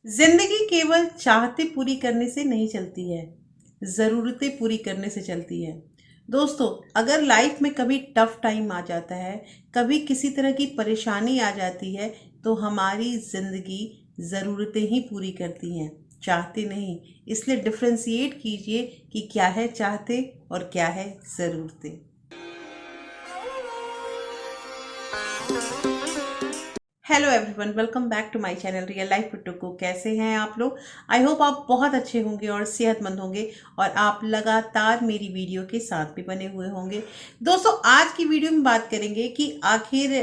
जिंदगी केवल चाहते पूरी करने से नहीं चलती है, ज़रूरतें पूरी करने से चलती है। दोस्तों, अगर लाइफ में कभी टफ टाइम आ जाता है, कभी किसी तरह की परेशानी आ जाती है, तो हमारी ज़िंदगी ज़रूरतें ही पूरी करती हैं, चाहते नहीं। इसलिए डिफ्रेंशिएट कीजिए कि क्या है चाहते और क्या है ज़रूरतें। Hello everyone, welcome back to my channel real life with Tuku. कैसे हैं आप लोग? आई होप आप बहुत अच्छे होंगे और सेहतमंद होंगे और आप लगातार मेरी वीडियो के साथ भी बने हुए होंगे। दोस्तों, आज की वीडियो में बात करेंगे कि आखिर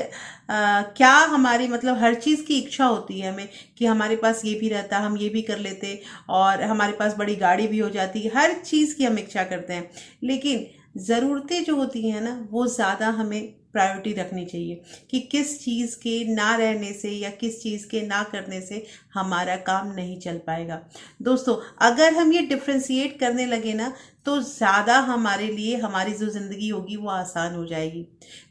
क्या हमारी मतलब हर चीज़ की इच्छा होती है हमें कि हमारे पास ये भी रहता, हम ये भी कर लेते और हमारे पास बड़ी गाड़ी भी हो जाती। हर चीज़ की हम इच्छा करते हैं, लेकिन ज़रूरतें जो होती हैं ना, वो ज़्यादा हमें प्रायोरिटी रखनी चाहिए कि किस चीज़ के ना रहने से या किस चीज़ के ना करने से हमारा काम नहीं चल पाएगा। दोस्तों, अगर हम ये डिफ्रेंशिएट करने लगे ना, तो ज़्यादा हमारे लिए हमारी जो ज़िंदगी होगी वो आसान हो जाएगी।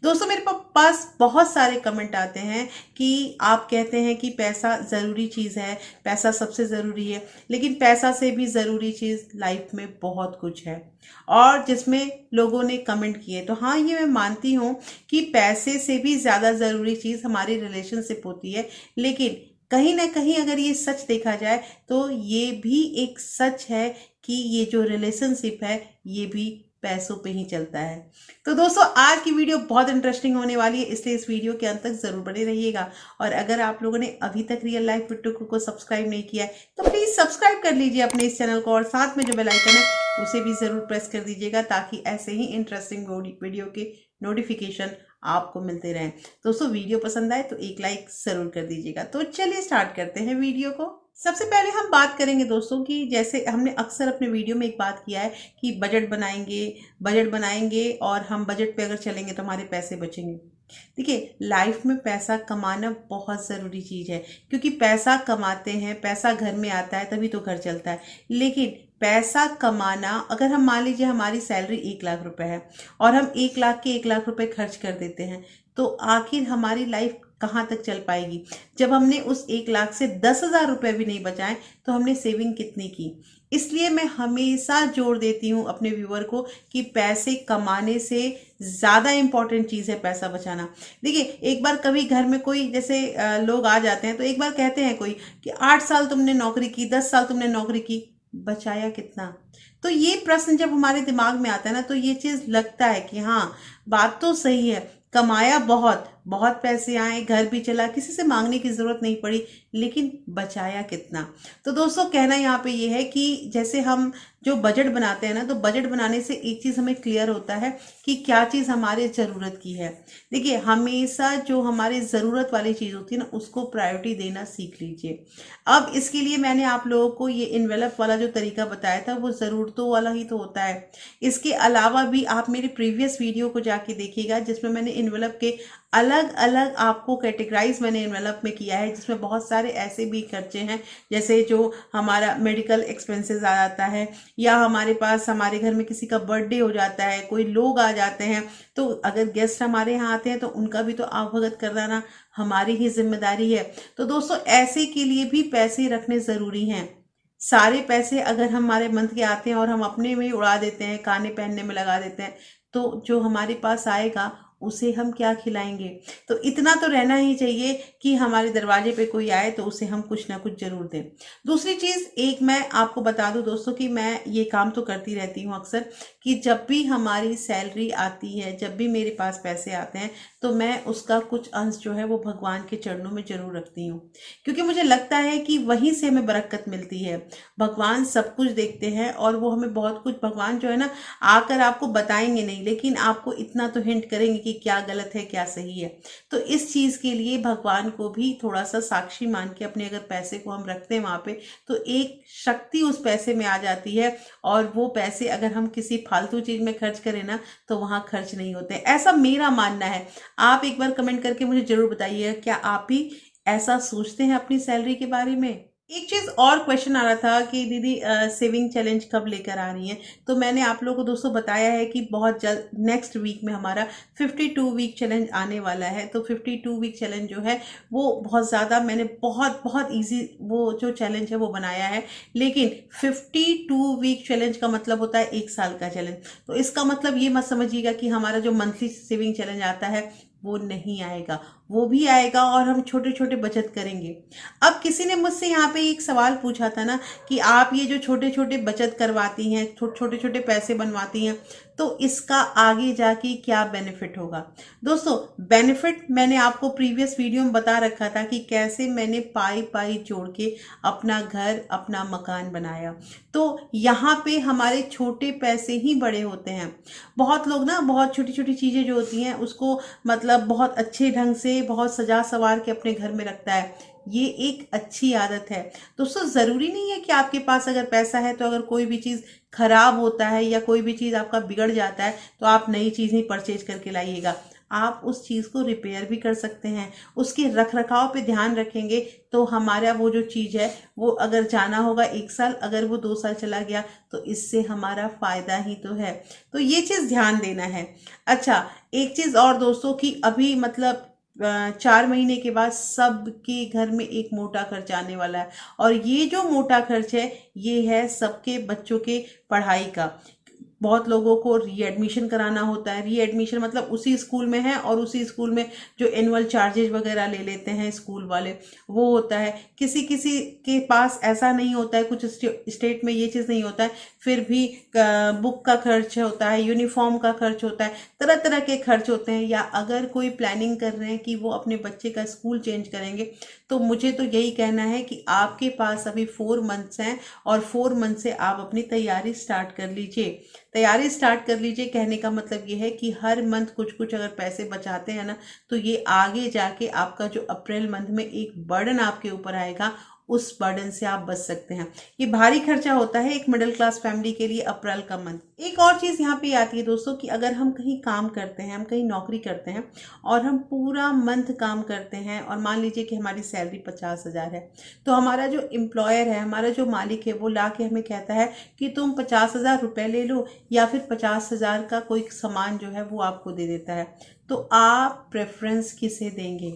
दोस्तों, मेरे पास बहुत सारे कमेंट आते हैं कि आप कहते हैं कि पैसा ज़रूरी चीज़ है, पैसा सबसे ज़रूरी है, लेकिन पैसा से भी ज़रूरी चीज़ लाइफ में बहुत कुछ है। और जिसमें लोगों ने कमेंट किए, तो हाँ, ये मैं मानती हूँ कि पैसे से भी ज़्यादा ज़रूरी चीज़ हमारी रिलेशनशिप होती है। लेकिन कहीं ना कहीं अगर ये सच देखा जाए तो ये भी एक सच है कि ये जो रिलेशनशिप है ये भी पैसों पे ही चलता है। तो दोस्तों, आज की वीडियो बहुत इंटरेस्टिंग होने वाली है, इसलिए इस वीडियो के अंत तक ज़रूर बने रहिएगा। और अगर आप लोगों ने अभी तक रियल लाइफ विद टुकू को सब्सक्राइब नहीं किया है तो प्लीज़ सब्सक्राइब कर लीजिए अपने इस चैनल को, और साथ में जो बेल आइकन है उसे भी ज़रूर प्रेस कर दीजिएगा, ताकि ऐसे ही इंटरेस्टिंग वीडियो के नोटिफिकेशन आपको मिलते रहें। दोस्तों, वीडियो पसंद आए तो एक लाइक ज़रूर कर दीजिएगा। तो चलिए स्टार्ट करते हैं वीडियो को। सबसे पहले हम बात करेंगे दोस्तों कि जैसे हमने अक्सर अपने वीडियो में एक बात किया है कि बजट बनाएंगे और हम बजट पे अगर चलेंगे तो हमारे पैसे बचेंगे। देखिए, लाइफ में पैसा कमाना बहुत ज़रूरी चीज़ है, क्योंकि पैसा कमाते हैं, पैसा घर में आता है तभी तो घर चलता है। लेकिन पैसा कमाना, अगर हम मान लीजिए हमारी सैलरी 1 लाख रुपए है और हम 1 लाख के 1 लाख रुपए खर्च कर देते हैं, तो आखिर हमारी लाइफ कहाँ तक चल पाएगी? जब हमने उस 1 लाख से 10,000 रुपये भी नहीं बचाए तो हमने सेविंग कितनी की? इसलिए मैं हमेशा जोर देती हूँ अपने व्यूअर को कि पैसे कमाने से ज़्यादा इम्पॉर्टेंट चीज़ है पैसा बचाना। देखिए, एक बार कभी घर में कोई जैसे लोग आ जाते हैं, तो एक बार कहते हैं कोई कि 8 साल तुमने नौकरी की, 10 साल तुमने नौकरी की, बचाया कितना? तो ये प्रश्न जब हमारे दिमाग में आता है ना, तो ये चीज़ लगता है कि हाँ, बात तो सही है, कमाया बहुत बहुत पैसे आए, घर भी चला, किसी से मांगने की ज़रूरत नहीं पड़ी, लेकिन बचाया कितना? तो दोस्तों, कहना यहाँ पे ये है कि जैसे हम जो बजट बनाते हैं ना, तो बजट बनाने से एक चीज़ हमें क्लियर होता है कि क्या चीज़ हमारे ज़रूरत की है। देखिए, हमेशा जो हमारे ज़रूरत वाली चीज़ होती है ना, उसको प्रायोरिटी देना सीख लीजिए। अब इसके लिए मैंने आप लोगों को ये इन्वेलप वाला जो तरीका बताया था, वो ज़रूरतों वाला ही तो होता है। इसके अलावा भी आप मेरे प्रीवियस वीडियो को जाके देखिएगा, जिसमें मैंने इन्वेलप के अलग अलग आपको कैटेगराइज मैंने इन्वेलप में किया है, जिसमें बहुत सारे ऐसे भी खर्चे हैं, जैसे जो हमारा मेडिकल एक्सपेंसेस आ जाता है, या हमारे पास हमारे घर में किसी का बर्थडे हो जाता है, कोई लोग आ जाते हैं, तो अगर गेस्ट हमारे यहाँ आते हैं तो उनका भी तो आवभगत कराना हमारी ही जिम्मेदारी है। तो दोस्तों, ऐसे के लिए भी पैसे रखने ज़रूरी हैं। सारे पैसे अगर हमारे मंथ के आते हैं और हम अपने में उड़ा देते हैं, खाने पहनने में लगा देते हैं, तो जो हमारे पास आएगा उसे हम क्या खिलाएंगे? तो इतना तो रहना ही चाहिए कि हमारे दरवाजे पे कोई आए तो उसे हम कुछ ना कुछ जरूर दें। दूसरी चीज़ एक मैं आपको बता दूं दोस्तों कि मैं ये काम तो करती रहती हूँ अक्सर, कि जब भी हमारी सैलरी आती है, जब भी मेरे पास पैसे आते हैं, तो मैं उसका कुछ अंश जो है वो भगवान के चरणों में जरूर रखती हूँ, क्योंकि मुझे लगता है कि वहीं से हमें बरकत मिलती है। भगवान सब कुछ देखते हैं और वो हमें बहुत कुछ, भगवान जो है ना, आकर आपको बताएंगे नहीं, लेकिन आपको इतना तो हिंट करेंगे कि क्या गलत है क्या सही है। तो इस चीज़ के लिए भगवान को भी थोड़ा सा साक्षी मान के अपने अगर पैसे को हम रखते हैं वहाँ पे, तो एक शक्ति उस पैसे में आ जाती है, और वो पैसे अगर हम किसी फालतू चीज़ में खर्च करें ना, तो वहाँ खर्च नहीं होते। ऐसा मेरा मानना है। आप एक बार कमेंट करके मुझे ज़रूर बताइए, क्या आप भी ऐसा सोचते हैं अपनी सैलरी के बारे में? एक चीज़ और क्वेश्चन आ रहा था कि दीदी सेविंग चैलेंज कब लेकर आ रही हैं। तो मैंने आप लोगों को दोस्तों बताया है कि बहुत जल्द नेक्स्ट वीक में हमारा 52 वीक चैलेंज आने वाला है। तो 52 वीक चैलेंज जो है वो बहुत ज़्यादा मैंने बहुत बहुत ईजी वो जो चैलेंज है वो बनाया है। लेकिन 52 वीक चैलेंज का मतलब होता है 1 साल का चैलेंज। तो इसका मतलब ये मत समझिएगा कि हमारा जो मंथली सेविंग चैलेंज आता है वो नहीं आएगा, वो भी आएगा और हम छोटे छोटे बचत करेंगे। अब किसी ने मुझसे यहाँ पे एक सवाल पूछा था ना कि आप ये जो छोटे छोटे बचत करवाती हैं, छोटे छोटे पैसे बनवाती हैं, तो इसका आगे जाके क्या बेनिफिट होगा। दोस्तों बेनिफिट मैंने आपको प्रीवियस वीडियो में बता रखा था कि कैसे मैंने पाई पाई जोड़ के अपना घर अपना मकान बनाया। तो यहाँ पे हमारे छोटे पैसे ही बड़े होते हैं। बहुत लोग ना बहुत छोटी छोटी चीज़ें जो होती हैं उसको मतलब बहुत अच्छे ढंग से बहुत सजा सवार के अपने घर में रखता है। ये एक अच्छी आदत है। दोस्तों ज़रूरी नहीं है कि आपके पास अगर पैसा है तो अगर कोई भी चीज़ खराब होता है या कोई भी चीज़ आपका बिगड़ जाता है तो आप नई चीज़ ही परचेज करके लाइएगा। आप उस चीज़ को रिपेयर भी कर सकते हैं, उसके रख रखाव पे ध्यान रखेंगे तो हमारा वो जो चीज़ है वो अगर जाना होगा 1 साल, अगर वो 2 साल चला गया तो इससे हमारा फ़ायदा ही तो है। तो ये चीज़ ध्यान देना है। अच्छा, एक चीज़ और दोस्तों कि अभी मतलब 4 महीने के बाद सबके घर में एक मोटा खर्च आने वाला है। और ये जो मोटा खर्च है ये है सबके बच्चों के पढ़ाई का। बहुत लोगों को रीएडमिशन कराना होता है। रीएडमिशन मतलब उसी स्कूल में है और उसी स्कूल में जो एनुअल चार्जेज वगैरह ले लेते हैं स्कूल वाले वो होता है। किसी किसी के पास ऐसा नहीं होता है, कुछ स्टेट में ये चीज़ नहीं होता है, फिर भी बुक का खर्च होता है, यूनिफॉर्म का खर्च होता है, तरह तरह के खर्च होते हैं। या अगर कोई प्लानिंग कर रहे हैं कि वो अपने बच्चे का स्कूल चेंज करेंगे तो मुझे तो यही कहना है कि आपके पास अभी 4 मंथ्स हैं और 4 मंथ से आप अपनी तैयारी स्टार्ट कर लीजिए। तैयारी स्टार्ट कर लीजिए कहने का मतलब ये है कि हर मंथ कुछ कुछ अगर पैसे बचाते हैं ना तो ये आगे जाके आपका जो अप्रैल मंथ में एक बर्डन आपके ऊपर आएगा उस बर्डन से आप बच सकते हैं। ये भारी खर्चा होता है एक मिडिल क्लास फैमिली के लिए अप्रैल का मंथ। एक और चीज़ यहाँ पे आती है दोस्तों कि अगर हम कहीं काम करते हैं, हम कहीं नौकरी करते हैं और हम पूरा मंथ काम करते हैं और मान लीजिए कि हमारी सैलरी 50,000 है, तो हमारा जो एम्प्लॉयर है, हमारा जो मालिक है वो ला के हमें कहता है कि तुम 50,000 रुपये ले लो या फिर 50,000 का कोई सामान जो है वो आपको दे देता है। तो आप प्रेफरेंस किसे देंगे।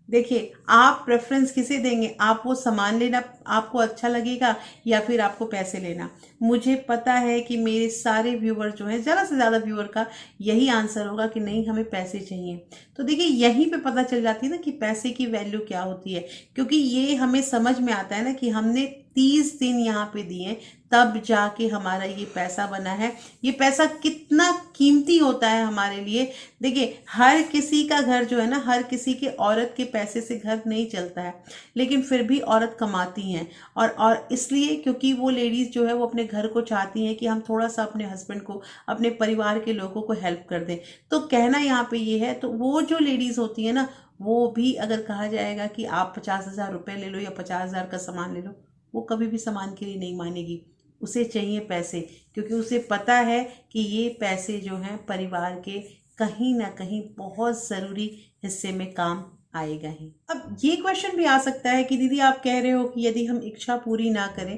देखिए आप प्रेफरेंस किसे देंगे, आप वो सामान लेना आपको अच्छा लगेगा या फिर आपको पैसे लेना। मुझे पता है कि मेरे सारे व्यूवर जो हैं, ज़्यादा से ज़्यादा व्यूवर का यही आंसर होगा कि नहीं हमें पैसे चाहिए। तो देखिए यहीं पे पता चल जाती है ना कि पैसे की वैल्यू क्या होती है। क्योंकि ये हमें समझ में आता है ना कि हमने 30 दिन यहाँ पे दिए तब जाके हमारा ये पैसा बना है। ये पैसा कितना कीमती होता है हमारे लिए। देखिए हर किसी का घर जो है ना, हर किसी के औरत के पैसे से घर नहीं चलता है, लेकिन फिर भी औरत कमाती हैं। और इसलिए क्योंकि वो लेडीज़ जो है वो अपने घर को चाहती हैं कि हम थोड़ा सा अपने हस्बैंड को, अपने परिवार के लोगों को हेल्प कर दें। तो कहना यहाँ पे ये है, तो वो जो लेडीज़ होती है ना वो भी अगर कहा जाएगा कि आप 50,000 रुपये ले लो या 50,000 का सामान ले लो, वो कभी भी सामान के लिए नहीं मानेगी। उसे चाहिए पैसे, क्योंकि उसे पता है कि ये पैसे जो हैं परिवार के कहीं ना कहीं बहुत ज़रूरी हिस्से में काम आएगा ही। अब ये क्वेश्चन भी आ सकता है कि दीदी आप कह रहे हो कि यदि हम इच्छा पूरी ना करें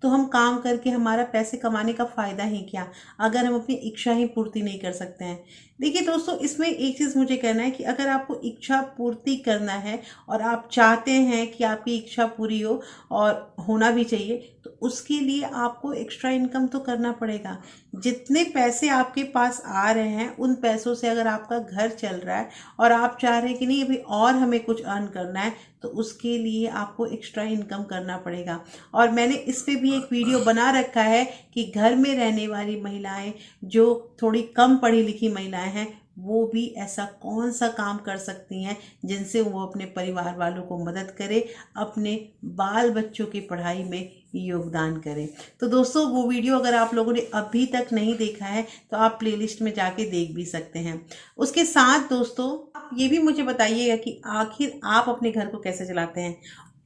तो हम काम करके हमारा पैसे कमाने का फ़ायदा ही क्या, अगर हम अपनी इच्छा ही पूर्ति नहीं कर सकते हैं। देखिए दोस्तों इसमें एक चीज़ मुझे कहना है कि अगर आपको इच्छा पूर्ति करना है और आप चाहते हैं कि आपकी इच्छा पूरी हो और होना भी चाहिए, तो उसके लिए आपको एक्स्ट्रा इनकम तो करना पड़ेगा। जितने पैसे आपके पास आ रहे हैं उन पैसों से अगर आपका घर चल रहा है और आप चाह रहे हैं कि नहीं अभी और हमें कुछ अर्न करना है, तो उसके लिए आपको एक्स्ट्रा इनकम करना पड़ेगा। और मैंने इस पे भी एक वीडियो बना रखा है कि घर में रहने वाली महिलाएं जो थोड़ी कम पढ़ी लिखी महिलाएं हैं वो भी ऐसा कौन सा काम कर सकती हैं जिनसे वो अपने परिवार वालों को मदद करे, अपने बाल बच्चों की पढ़ाई में योगदान करें। तो दोस्तों वो वीडियो अगर आप लोगों ने अभी तक नहीं देखा है तो आप प्लेलिस्ट में जाके देख भी सकते हैं। उसके साथ दोस्तों आप ये भी मुझे बताइएगा कि आखिर आप अपने घर को कैसे चलाते हैं।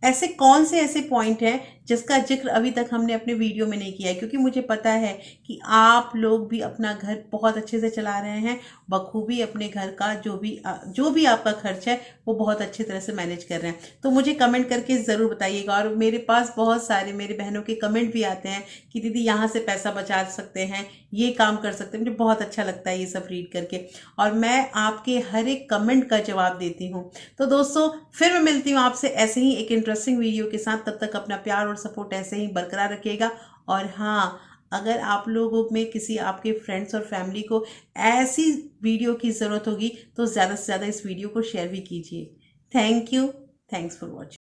ऐसे कौन से ऐसे पॉइंट हैं जिसका जिक्र अभी तक हमने अपने वीडियो में नहीं किया है, क्योंकि मुझे पता है कि आप लोग भी अपना घर बहुत अच्छे से चला रहे हैं, बखूबी अपने घर का जो भी आपका खर्च है वो बहुत अच्छी तरह से मैनेज कर रहे हैं। तो मुझे कमेंट करके ज़रूर बताइएगा। और मेरे पास बहुत सारे मेरे बहनों के कमेंट भी आते हैं कि दीदी यहाँ से पैसा बचा सकते हैं, ये काम कर सकते हैं। मुझे बहुत अच्छा लगता है ये सब रीड करके, और मैं आपके हर एक कमेंट का जवाब देती हूँ। तो दोस्तों, फिर मैं मिलती हूँ आपसे ऐसे ही एक इंटरेस्टिंग वीडियो के साथ। तब तक अपना प्यार और सपोर्ट ऐसे ही बरकरार रखिएगा। और हाँ, अगर आप लोगों में किसी आपके फ्रेंड्स और फैमिली को ऐसी वीडियो की ज़रूरत होगी तो ज़्यादा से ज़्यादा इस वीडियो को शेयर भी कीजिए। Thank you. Thanks for watching.